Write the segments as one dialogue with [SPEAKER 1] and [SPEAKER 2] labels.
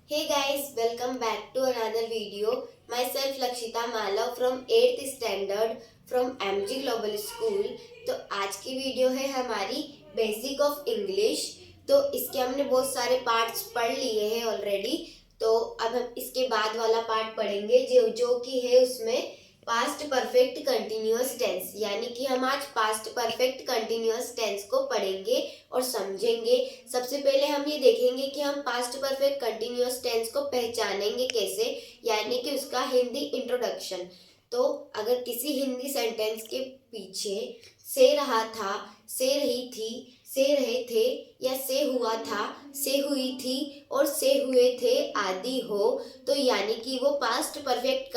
[SPEAKER 1] Hey guys, welcome back to another video. Myself Lakshita Mala from 8th standard from MG Global School. तो आज की video है हमारी basic of English. तो इसके हमने बहुत सारे पार्ट्स पढ़ लिए हैं ऑलरेडी। तो अब हम इसके बाद वाला पार्ट पढ़ेंगे जो कि है उसमें पास्ट परफेक्ट कंटिन्यूअस टेंस, यानी कि हम आज पास्ट परफेक्ट कंटिन्यूअस टेंस को पढ़ेंगे और समझेंगे। सबसे पहले हम ये देखेंगे कि हम पास्ट परफेक्ट कंटिन्यूअस टेंस को पहचानेंगे कैसे, यानी कि उसका हिंदी इंट्रोडक्शन। तो अगर किसी हिंदी सेंटेंस के पीछे से रहा था, से रही थी, से रहे थे या से हुआ था, से हुई थी और से हुए थे आदि हो, तो यानी कि वो पास्ट परफेक्ट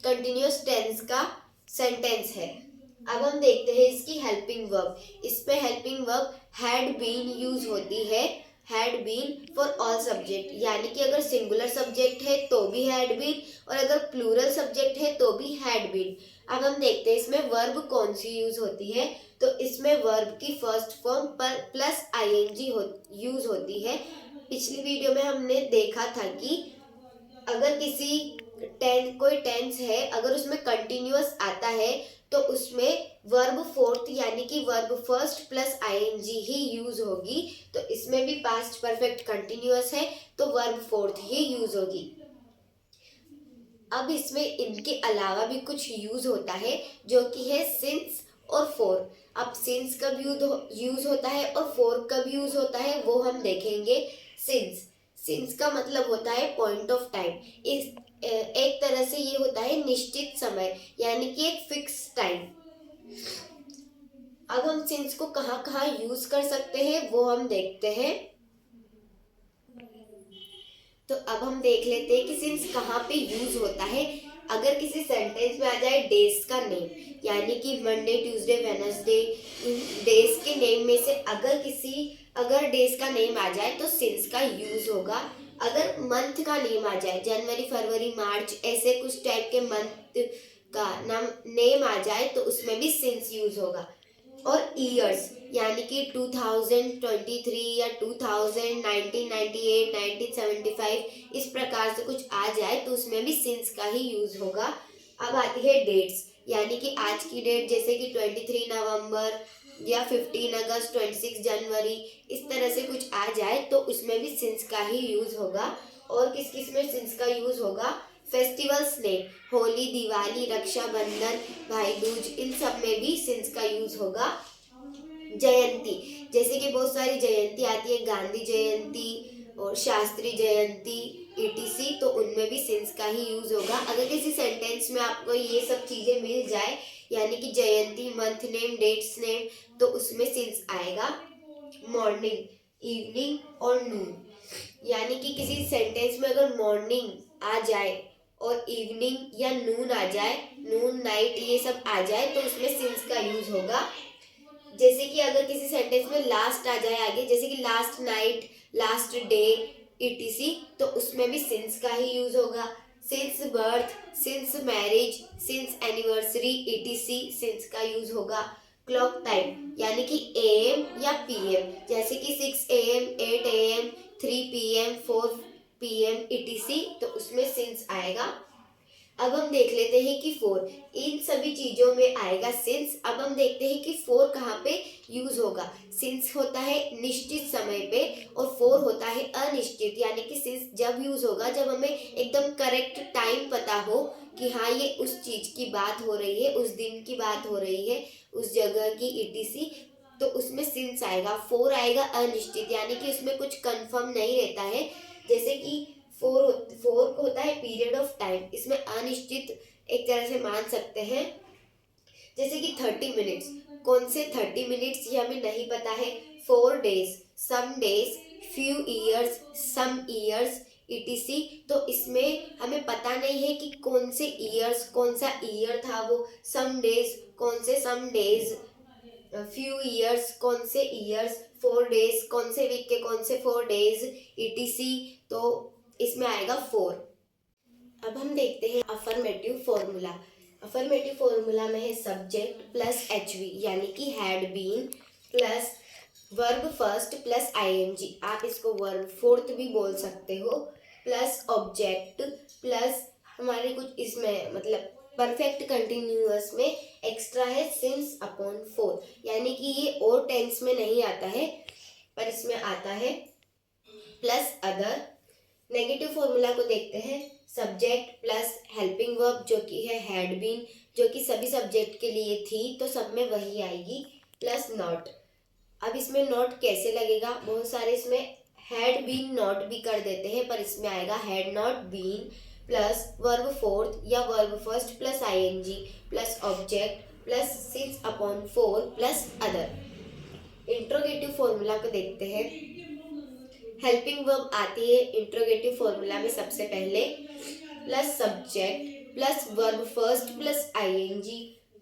[SPEAKER 1] कंटिन्यूअस टेंस का सेंटेंस है। अब हम देखते हैं इसकी हेल्पिंग वर्ब। इस पे helping verb had been use होती है। Had been for all subject, यानी कि अगर सिंगुलर सब्जेक्ट है तो भी हैड बीन और अगर प्लूरल सब्जेक्ट है तो भी हैड बीन। अब हम देखते हैं इसमें वर्ब कौन सी यूज होती है। तो इसमें वर्ब की फर्स्ट फॉर्म पर प्लस आईएनजी यूज होती है। पिछली वीडियो में हमने देखा था कि अगर किसी कोई टेंस है, अगर उसमें कंटिन्यूअस आता है तो उसमें वर्ब फोर्थ यानी कि वर्ब फर्स्ट प्लस आईएनजी ही यूज होगी। तो इसमें भी पास्ट परफेक्ट कंटिन्यूअस है तो वर्ब फोर्थ ही यूज होगी। अब इसमें इनके अलावा भी कुछ यूज होता है जो कि है सिंस और फोर। अब सिंस कब यूज होता है और फोर कब यूज होता है वो हम देखेंगे। सिंस का मतलब होता है पॉइंट ऑफ टाइम। इस एक तरह से ये होता है निश्चित समय, यानी कि एक फिक्स टाइम। अब हम सिंस को कहाँ कहाँ यूज कर सकते हैं वो हम देखते हैं। तो अब हम देख लेते हैं कि सिंस कहाँ पे यूज होता है। अगर किसी सेंटेंस में आ जाए डेज का नेम, यानी कि मंडे ट्यूसडे वेडनेसडे, इन डेज के नेम में से अगर डेज का नेम आ जाए तो सिंस का यूज होगा। अगर मंथ का नेम आ जाए, जनवरी फरवरी मार्च, ऐसे कुछ टाइप के मंथ का नाम नेम आ जाए तो उसमें भी सिंस यूज होगा। और ईयर्स, यानी कि 2023 या 2000, 1998, 1975, इस प्रकार से कुछ आ जाए तो उसमें भी सिंस का ही यूज होगा। अब आती है डेट्स, यानी कि आज की डेट जैसे कि 23 नवंबर या 15 अगस्त, 26 जनवरी, इस तरह से कुछ आ जाए तो उसमें भी सिंस का ही यूज होगा। और किस किस में सिंस का यूज होगा? फेस्टिवल्स नेम, होली, दिवाली, रक्षाबंधन, भाई दूज, इन सब में भी सिंस का यूज होगा। जयंती, जैसे कि बहुत सारी जयंती आती है, गांधी जयंती और शास्त्री जयंती ईटीसी, तो उनमें भी सिंस का ही यूज होगा। अगर किसी सेंटेंस में आपको ये सब चीजें मिल जाए, यानी कि जयंती, मंथ नेम, डेट्स नेम, तो उसमें सिंस आएगा। मॉर्निंग, इवनिंग और नून, यानी कि किसी सेंटेंस में अगर मॉर्निंग आ जाए और इवनिंग या नून आ जाए, नून नाइट ये सब आ जाए तो उसमें सिंस का यूज होगा। जैसे कि अगर किसी सेंटेंस में लास्ट आ जाए आगे, जैसे कि last night, last day etc, तो उसमें भी सिंस का ही यूज होगा। Since birth, since marriage, since anniversary etc, since का यूज होगा। क्लॉक टाइम, यानी कि एएम या पीएम, जैसे कि 6 AM, 8 AM, 3 PM, 4 PM etc, तो उसमें सिंस आएगा। अब हम देख लेते हैं कि फोर, इन सभी चीजों में आएगा सिंस। अब हम देखते हैं कि फोर कहाँ पे यूज होगा। सिंस होता है निश्चित समय पे और फोर होता है अनिश्चित, यानी कि सिंस जब यूज होगा जब हमें एकदम करेक्ट टाइम पता हो कि हाँ ये उस चीज की बात हो रही है, उस दिन की बात हो रही है, उस जगह की ईटीसी, तो उसमें सिंस आएगा। फोर आएगा अनिश्चित, यानी कि उसमें कुछ कंफर्म नहीं रहता है। जैसे कि फोर होता है पीरियड ऑफ टाइम, इसमें अनिश्चित एक तरह से मान सकते हैं। जैसे कि 30 मिनट्स, कौन से 30 मिनट्स ये हमें नहीं पता है। 4 days, some days, few years, some years etc, तो इसमें हमें पता नहीं है कि कौन से ईयर्स, कौन सा ईयर था वो। सम डेज, कौन से सम डेज, फ्यू ईयर्स, कौन से ईयर्स, 4 डेज, कौन से वीक के कौन से 4 डेज ईटीसी, तो इसमें आएगा फोर। अब हम देखते हैं अफर्मेटिव फॉर्मूला। अफर्मेटिव फॉर्मूला में है सब्जेक्ट प्लस एचवी, यानी कि had been plus verb first plus ING, आप इसको वर्ब फोर्थ भी बोल सकते हो, प्लस ऑब्जेक्ट प्लस हमारे कुछ इसमें मतलब परफेक्ट कंटिन्यूअस में एक्स्ट्रा है सिंस अपॉन फोर, यानी कि ये और टेंस में नहीं आता है पर इसमें आता है, प्लस अदर। नेगेटिव फॉर्मूला को देखते हैं, सब्जेक्ट प्लस हेल्पिंग वर्ब जो कि है हैड बीन, जो कि सभी सब्जेक्ट के लिए थी तो सब में वही आएगी, प्लस नॉट। अब इसमें नॉट कैसे लगेगा, बहुत सारे इसमें हैड बीन नॉट भी कर देते हैं पर इसमें आएगा had not been plus verb fourth या verb first plus ING plus object plus since upon four plus other. Interrogative formula को देखते हैं, हेल्पिंग वर्ब आती है इंट्रोगेटिव फॉर्मूला में सबसे पहले, plus subject plus verb first plus ING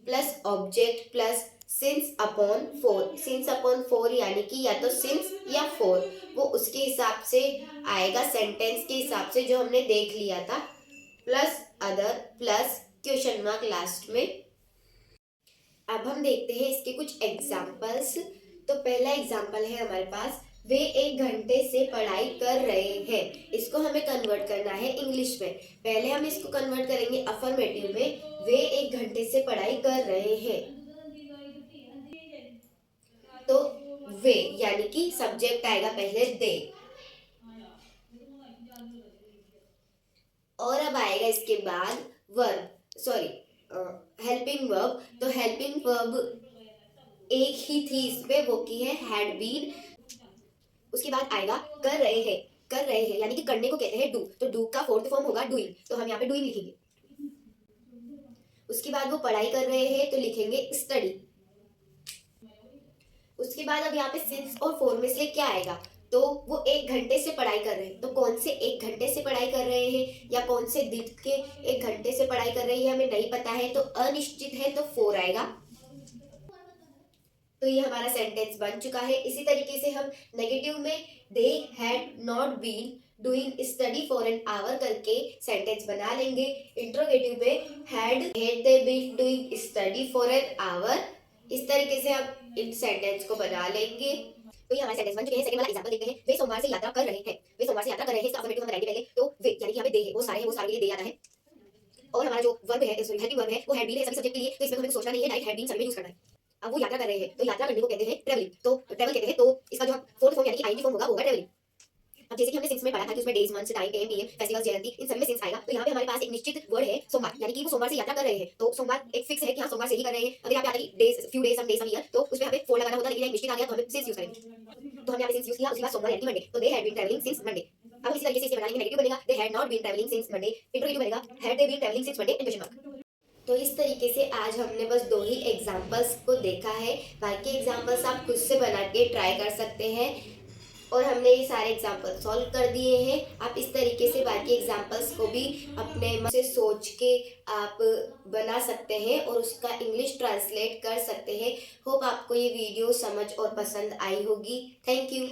[SPEAKER 1] plus object plus since upon for. Since upon for यानी कि या तो सिंस या फोर, वो उसके हिसाब से आएगा, सेंटेंस के हिसाब से जो हमने देख लिया था, plus other plus question mark last में। अब हम देखते हैं इसके कुछ एग्जाम्पल्स। तो पहला एग्जाम्पल है हमारे पास, वे 1 घंटे से पढ़ाई कर रहे हैं। इसको हमें कन्वर्ट करना है इंग्लिश में। पहले हम इसको कन्वर्ट करेंगे अफर्मेटिव में, वे 1 घंटे से पढ़ाई कर रहे हैं। तो वे यानी कि सब्जेक्ट आएगा पहले दे, और अब आएगा इसके बाद वर्ब, सॉरी हेल्पिंग वर्ब। तो हेल्पिंग वर्ब एक ही थी इसमें, वो की है हैड बीन। उसके बाद आएगा कर रहे हैं, कर रहे हैं यानी कि करने को कहते हैं डू, तो डू का फोर्थ फॉर्म होगा डूइंग, तो हम यहाँ पे डूइंग लिखेंगे। उसके बाद वो पढ़ाई कर रहे हैं तो लिखेंगे स्टडी। उसके बाद अब यहाँ पे सिंस और फोर में से क्या आएगा, तो वो 1 घंटे से पढ़ाई कर रहे हैं, तो कौन से 1 घंटे से पढ़ाई कर रहे हैं या कौन से दिन के 1 घंटे से पढ़ाई कर रहे हैं हमें नहीं पता है, तो अनिश्चित है तो फोर आएगा। तो ये हमारा सेंटेंस बन चुका है। इसी तरीके से हम नेगेटिव में they had not been doing study for an hour करके सेंटेंस बना लेंगे। इंट्रोगेटिव में had they been doing study for an hour, इस तरीके से हम इन सेंटेंस को बना लेंगे। तो ये हमारे सेंटेंस बन चुके हैं। सेकंड वाला एग्जांपल देखते हैं, वे सोमवार से यात्रा कर रहे हैं। वे सोमवार से यात्रा कर रहे हैं, इसका अफर्मेटिव हम बनाएंगे पहले, तो वे यानी कि यहाँ पे दे है, वो सारे हैं, वो सारे के लिए दे आता है। और हमारा जो वर्ब है, सॉरी हेल्पिंग वर्ब है, वो हैड बीन है सभी सब्जेक्ट के लिए, तो इसमें हमें सोचना नहीं है, डायरेक्ट हैड बीन सभी में यूज करना है। अब वो यात्रा कर रहे हैं, तो यात्रा करने को कहते हैं ट्रैवलिंग, तो ट्रैवल कहते हैं, तो इसका जो फोर्थ फॉर्म यानी कि आईएनजी फॉर्म होगा वो होगा ट्रैवलिंग। अब जैसे कि हमने सिंस में पढ़ा था कि उसमें days months time AM PM festivals जयंती इन सभी में सिंस आएगा, तो यहाँ पे हमारे पास एक निश्चित वर्ड है सोमवार, यानी कि वो सोमवार से यात्रा कर रहे हैं, तो सोमवार एक फिक्स है कि हाँ सोमवार से ही कर रहे हैं। अगर यहाँ पे आता है कि days few days some days some year, तो उसमें यहाँ पे फोर लगाना होता है, लेकिन एक निश्चित आ गया तो हमें सिंस यूज करेंगे। तो हमने यहाँ पे सिंस यूज किया, उसके बाद सोमवार यानी मंडे, तो they had been travelling since Monday. अब इसी तरीके से इसे बनाएंगे, नेगेटिव बनेगा they had not been travelling since Monday, interrogative बनेगा had they been travelling since Monday and question mark. तो इस तरीके से आज हमने बस 2 ही एग्जाम्पल्स को देखा है, बाकी एग्जाम्पल्स आप खुद से बना के ट्राई कर सकते हैं, और हमने ये सारे एग्जाम्पल सॉल्व कर दिए हैं। आप इस तरीके से बाकी एग्जाम्पल्स को भी अपने मन से सोच के आप बना सकते हैं और उसका इंग्लिश ट्रांसलेट कर सकते हैं। होप आपको ये वीडियो समझ और पसंद आई होगी। Thank you.